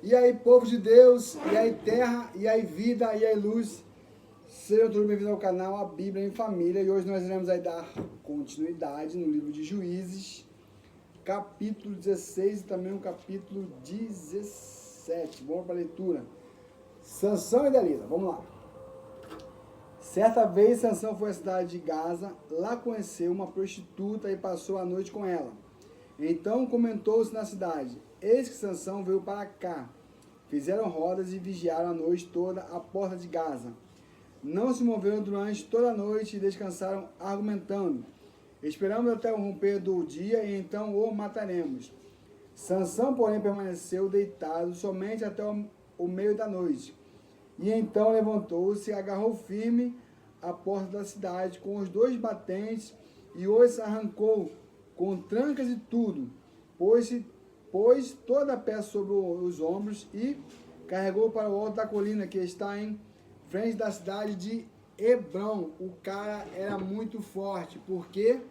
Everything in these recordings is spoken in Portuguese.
E aí, povo de Deus, e aí, terra, e aí, vida, e aí, luz. Sejam todos bem-vindos ao canal A Bíblia em Família. E hoje nós iremos aí dar continuidade no livro de Juízes, capítulo 16 e também o capítulo 17. Vamos para a leitura. Sansão e Dalila, vamos lá. Certa vez, Sansão foi à cidade de Gaza, lá conheceu uma prostituta e passou a noite com ela. Então comentou-se na cidade: eis que Sansão veio para cá. Fizeram rodas e vigiaram a noite toda à porta de Gaza. Não se moveram durante toda a noite e descansaram argumentando: esperamos até o romper do dia e então o mataremos. Sansão, porém, permaneceu deitado somente até o meio da noite. E então levantou-se e agarrou firme a porta da cidade com os dois batentes e os arrancou com trancas e tudo, pôs toda a peça sobre os ombros e carregou para o alto da colina que está em frente da cidade de Hebrom. O cara era muito forte, porque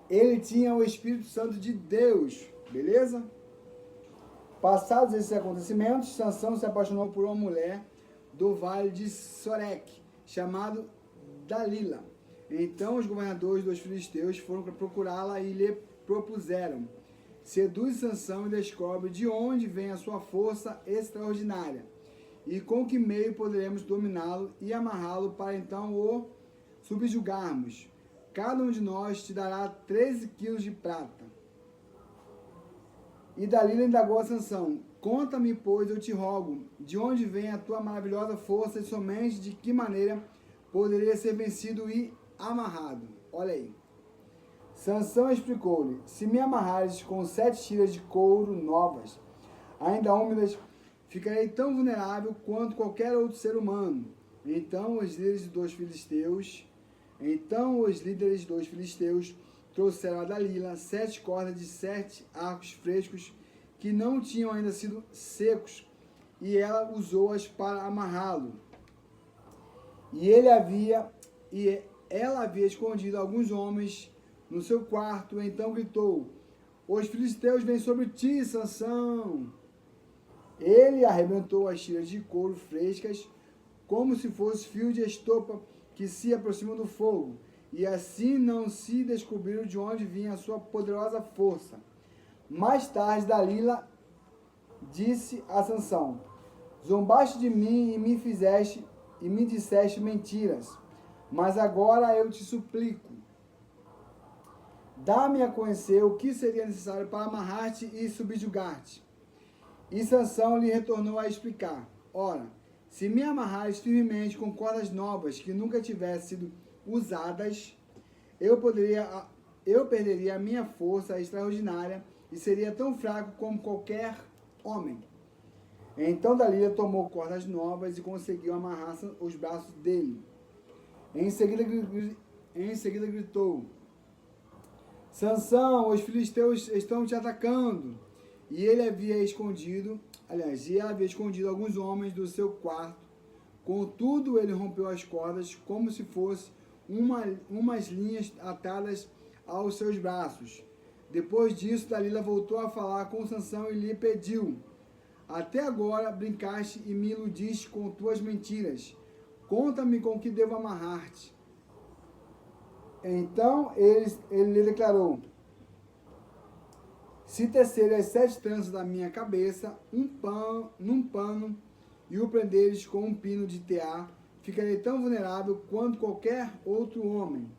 ele tinha o Espírito Santo de Deus, beleza? Passados esses acontecimentos, Sansão se apaixonou por uma mulher do vale de Sorek, chamado Dalila. Então os governadores dos filisteus foram procurá-la e lhe propuseram: seduz Sansão e descobre de onde vem a sua força extraordinária, e com que meio poderemos dominá-lo e amarrá-lo para então o subjugarmos. Cada um de nós te dará 13 quilos de prata. E Dalila indagou a Sansão: conta-me, pois, eu te rogo, de onde vem a tua maravilhosa força e somente de que maneira poderia ser vencido e amarrado. Olha aí. Sansão explicou-lhe: se me amarrares com 7 tiras de couro novas, ainda úmidas, ficarei tão vulnerável quanto qualquer outro ser humano. Então os líderes dos filisteus trouxeram a Dalila 7 cordas de 7 arcos frescos que não tinham ainda sido secos, e ela usou-as para amarrá-lo. E ela havia escondido alguns homens no seu quarto. Então gritou: os filisteus vêm sobre ti, Sansão. Ele arrebentou as tiras de couro frescas como se fosse fio de estopa que se aproxima do fogo, e assim não se descobriram de onde vinha a sua poderosa força. Mais tarde, Dalila disse a Sansão: zombaste de mim e me disseste mentiras. Mas agora eu te suplico, dá-me a conhecer o que seria necessário para amarrar-te e subjugar-te. E Sansão lhe retornou a explicar: ora, se me amarrares firmemente com cordas novas que nunca tivessem sido usadas, eu perderia a minha força extraordinária e seria tão fraco como qualquer homem. Então Dalila tomou cordas novas e conseguiu amarrar os braços dele. Em seguida gritou: Sansão, os filisteus estão te atacando. E ela havia escondido alguns homens do seu quarto. Contudo, ele rompeu as cordas como se fosse umas linhas atadas aos seus braços. Depois disso, Dalila voltou a falar com Sansão e lhe pediu: até agora brincaste e me iludiste com tuas mentiras. Conta-me com que devo amarrar-te. Então ele lhe declarou: se tecer as 7 tranças da minha cabeça num pano e o prenderes com um pino de tear, ficarei tão vulnerável quanto qualquer outro homem.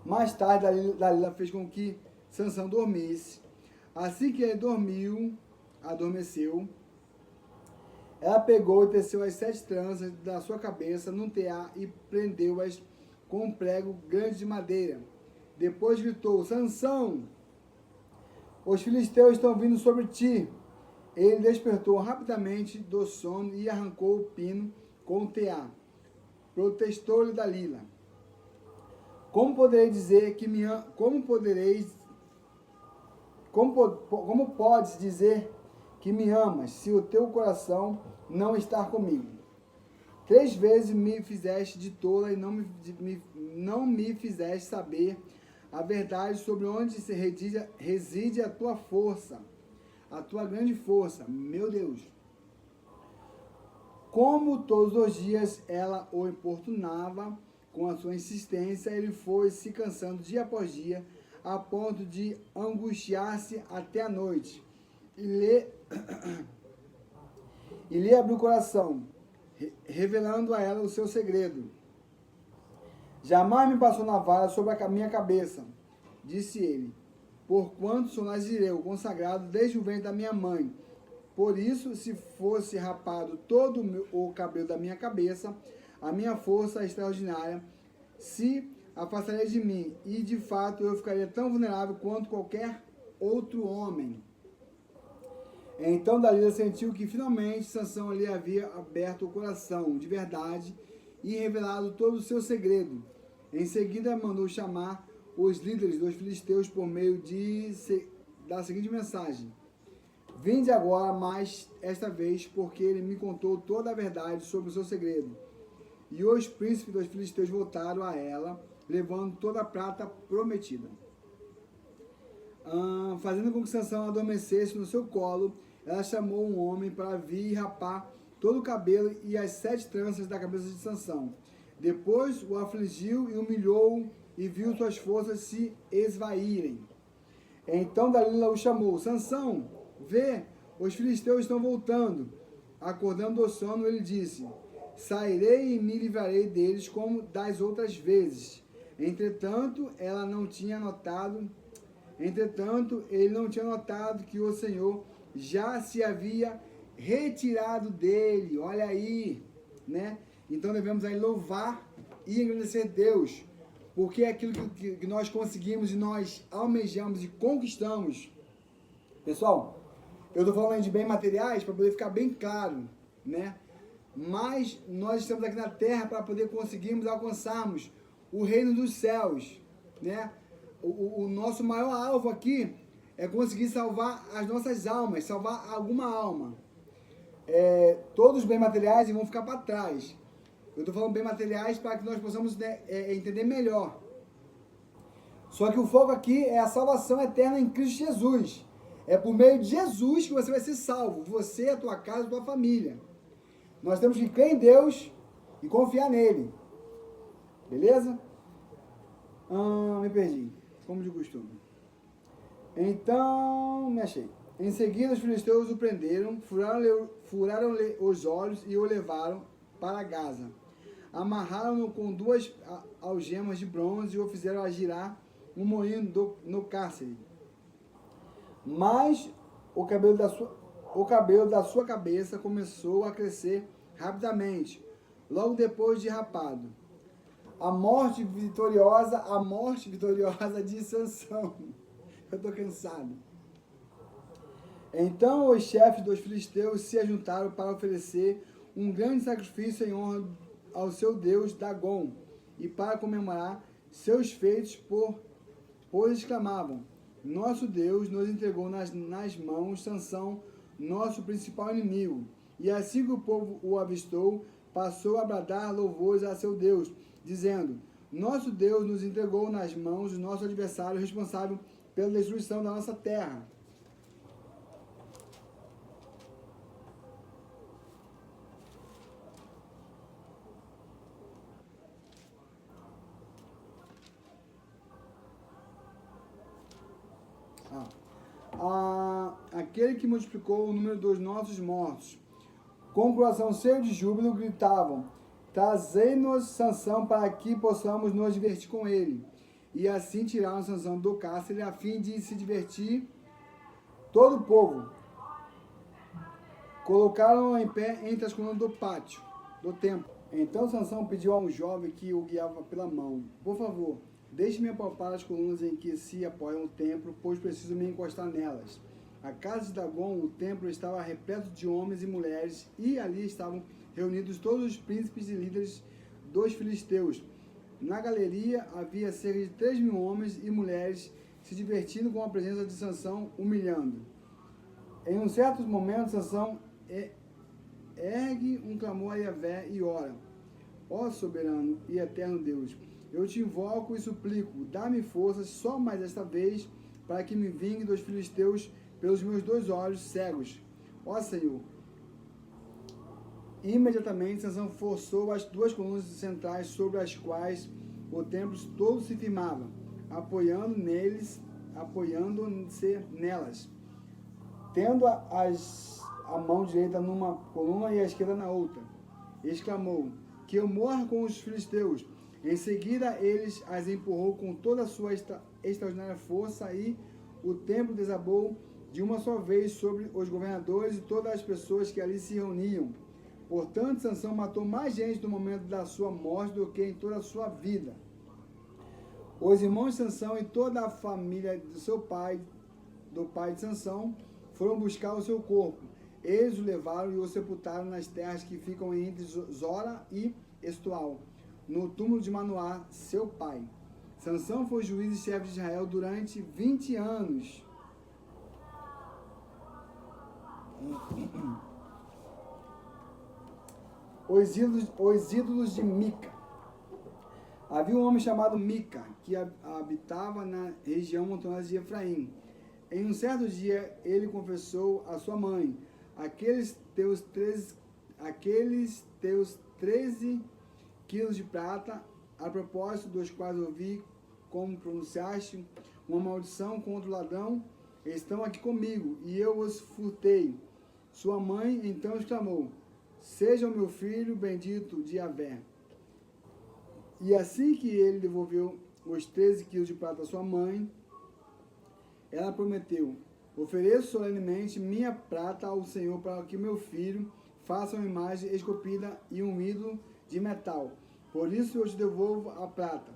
Mais tarde, Dalila fez com que Sansão dormisse. Assim que ele adormeceu, ela pegou e teceu as 7 tranças da sua cabeça num tear e prendeu-as com um prego grande de madeira. Depois gritou: Sansão, os filisteus estão vindo sobre ti. Ele despertou rapidamente do sono e arrancou o pino com o tear. Protestou-lhe Dalila: como podereis dizer que me como podes dizer que me amas se o teu coração não está comigo? 3 vezes me fizeste de tola e não me fizeste saber a verdade sobre onde reside a tua força, a tua grande força, meu Deus. Como todos os dias ela o importunava com a sua insistência, ele foi se cansando dia após dia, a ponto de angustiar-se até a noite. E lhe abriu o coração, revelando a ela o seu segredo. Jamais me passou navalha sobre a minha cabeça, disse ele, porquanto sou nazireu, consagrado desde o ventre da minha mãe. Por isso, se fosse rapado todo o cabelo da minha cabeça, a minha força extraordinária se afastaria de mim, e de fato eu ficaria tão vulnerável quanto qualquer outro homem. Então Dalila sentiu que finalmente Sansão lhe havia aberto o coração de verdade e revelado todo o seu segredo. Em seguida mandou chamar os líderes dos filisteus por meio da seguinte mensagem: vinde agora mais esta vez, porque ele me contou toda a verdade sobre o seu segredo. E os príncipes dos filisteus voltaram a ela, levando toda a prata prometida. Fazendo com que Sansão adormecesse no seu colo, ela chamou um homem para vir e rapar todo o cabelo e as 7 tranças da cabeça de Sansão. Depois o afligiu e humilhou e viu suas forças se esvaírem. Então Dalila o chamou: Sansão, vê, os filisteus estão voltando. Acordando do sono, ele disse: sairei e me livrarei deles como das outras vezes. Entretanto, ele não tinha notado que o Senhor já se havia retirado dele. Olha aí, né? Então devemos aí louvar e agradecer a Deus, porque é aquilo que nós conseguimos e nós almejamos e conquistamos. Pessoal, eu estou falando de bens materiais para poder ficar bem claro, né? Mas nós estamos aqui na terra para poder conseguirmos alcançarmos o reino dos céus, né? O nosso maior alvo aqui é conseguir salvar as nossas almas, salvar alguma alma. Todos os bens materiais vão ficar para trás. Eu estou falando bem materiais para que nós possamos, né, entender melhor. Só que o foco aqui é a salvação eterna em Cristo Jesus. É por meio de Jesus que você vai ser salvo. Você, a tua casa, a tua família. Nós temos que crer em Deus e confiar nele. Beleza? Me perdi. Como de costume. Então, me achei. Em seguida, os filisteus o prenderam, furaram-lhe os olhos e o levaram para Gaza. Amarraram-no com 2 algemas de bronze e o fizeram girar um moinho no cárcere. Mas o cabelo da sua cabeça começou a crescer rapidamente, logo depois de rapado. A morte vitoriosa de Sansão. Eu estou cansado. Então os chefes dos filisteus se ajuntaram para oferecer um grande sacrifício em honra ao seu deus Dagon e para comemorar seus feitos, pois exclamavam: nosso Deus nos entregou nas mãos Sansão, nosso principal inimigo. E assim que o povo o avistou, passou a bradar louvores a seu Deus, dizendo: nosso Deus nos entregou nas mãos do nosso adversário responsável pela destruição da nossa terra. Aquele que multiplicou o número dos nossos mortos, com o coração cheio de júbilo, gritavam: trazei-nos Sansão para que possamos nos divertir com ele. E assim tiraram Sansão do cárcere a fim de se divertir todo o povo. Colocaram-o em pé entre as colunas do pátio do templo. Então Sansão pediu a um jovem que o guiava pela mão: por favor, deixe-me apalpar as colunas em que se apoia o templo, pois preciso me encostar nelas. A casa de Dagon, o templo, estava repleto de homens e mulheres, e ali estavam reunidos todos os príncipes e líderes dos filisteus. Na galeria havia cerca de 3.000 homens e mulheres se divertindo com a presença de Sansão, humilhando. Em um certo momento, Sansão ergue um clamor a Yahvé e ora: ó soberano e eterno Deus, eu te invoco e suplico, dá-me forças só mais esta vez, para que me vingue dos filisteus pelos meus 2 olhos cegos. Ó Senhor, imediatamente Sansão forçou as 2 colunas centrais sobre as quais o templo todo se firmava, apoiando-se nelas, tendo a mão direita numa coluna e a esquerda na outra. Exclamou, que eu morra com os filisteus. Em seguida, eles as empurrou com toda a sua extraordinária força e o templo desabou de uma só vez sobre os governadores e todas as pessoas que ali se reuniam. Portanto, Sansão matou mais gente no momento da sua morte do que em toda a sua vida. Os irmãos de Sansão e toda a família do pai de Sansão, foram buscar o seu corpo. Eles o levaram e o sepultaram nas terras que ficam entre Zora e Estual, no túmulo de Manoá, seu pai. Sansão foi juiz e chefe de Israel durante 20 anos. Os ídolos de Mica. Havia um homem chamado Mica, que habitava na região montanhosa de Efraim. Em um certo dia, ele confessou a sua mãe, aqueles teus 13 quilos de prata, a propósito dos quais ouvi como pronunciaste uma maldição contra o ladrão, estão aqui comigo, e eu os furtei. Sua mãe então exclamou, seja o meu filho bendito de Yahvé. E assim que ele devolveu os 13 quilos de prata à sua mãe, ela prometeu, ofereço solenemente minha prata ao Senhor para que meu filho faça uma imagem esculpida e um ídolo de metal. Por isso eu te devolvo a prata.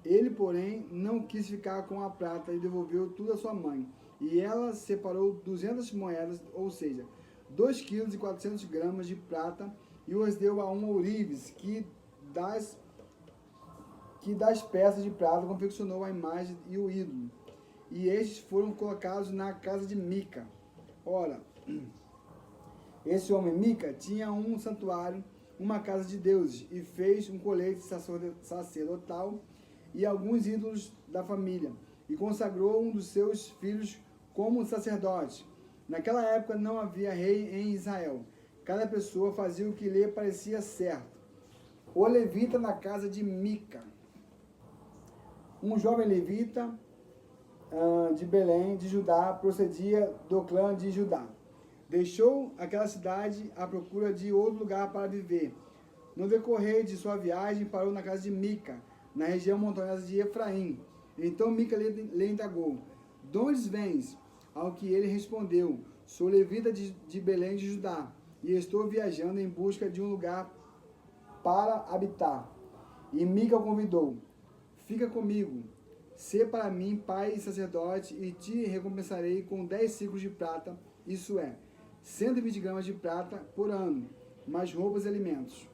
Ele, porém, não quis ficar com a prata e devolveu tudo à sua mãe. E ela separou 200 moedas, ou seja, 2 quilos e 400 gramas de prata, e os deu a um ourives, que das peças de prata confeccionou a imagem e o ídolo. E estes foram colocados na casa de Mica. Ora, esse homem Mica tinha um santuário, uma casa de deuses, e fez um colete sacerdotal e alguns ídolos da família, e consagrou um dos seus filhos como sacerdote. Naquela época não havia rei em Israel. Cada pessoa fazia o que lhe parecia certo. O levita na casa de Mica. Um jovem levita de Belém, de Judá, procedia do clã de Judá. Deixou aquela cidade à procura de outro lugar para viver. No decorrer de sua viagem, parou na casa de Mica, na região montanhosa de Efraim. Então Mica lhe indagou, de onde vens? Ao que ele respondeu, sou levita de Belém de Judá, e estou viajando em busca de um lugar para habitar. E Mica o convidou, fica comigo, sê para mim pai e sacerdote, e te recompensarei com 10 ciclos de prata, isso é, 120 gramas de prata por ano, mais roupas e alimentos.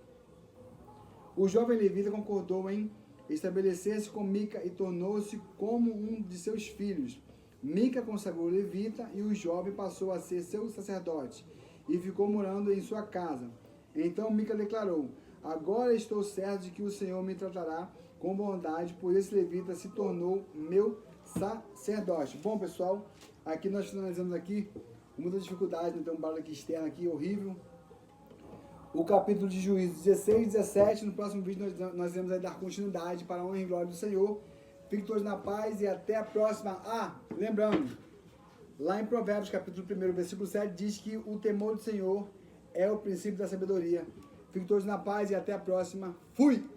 O jovem levita concordou em estabelecer-se com Mica e tornou-se como um de seus filhos. Mica consagrou o levita e o jovem passou a ser seu sacerdote e ficou morando em sua casa. Então Mica declarou, agora estou certo de que o Senhor me tratará com bondade, por esse levita se tornou meu sacerdote. Bom, pessoal, aqui nós finalizamos aqui, muita dificuldade, né? Tem um barulho aqui externo aqui, horrível. O capítulo de Juízes 16 e 17, no próximo vídeo nós iremos aí dar continuidade para a honra e glória do Senhor. Fiquem todos na paz e até a próxima. Lembrando, lá em Provérbios, capítulo 1, versículo 7, diz que o temor do Senhor é o princípio da sabedoria. Fiquem todos na paz e até a próxima. Fui!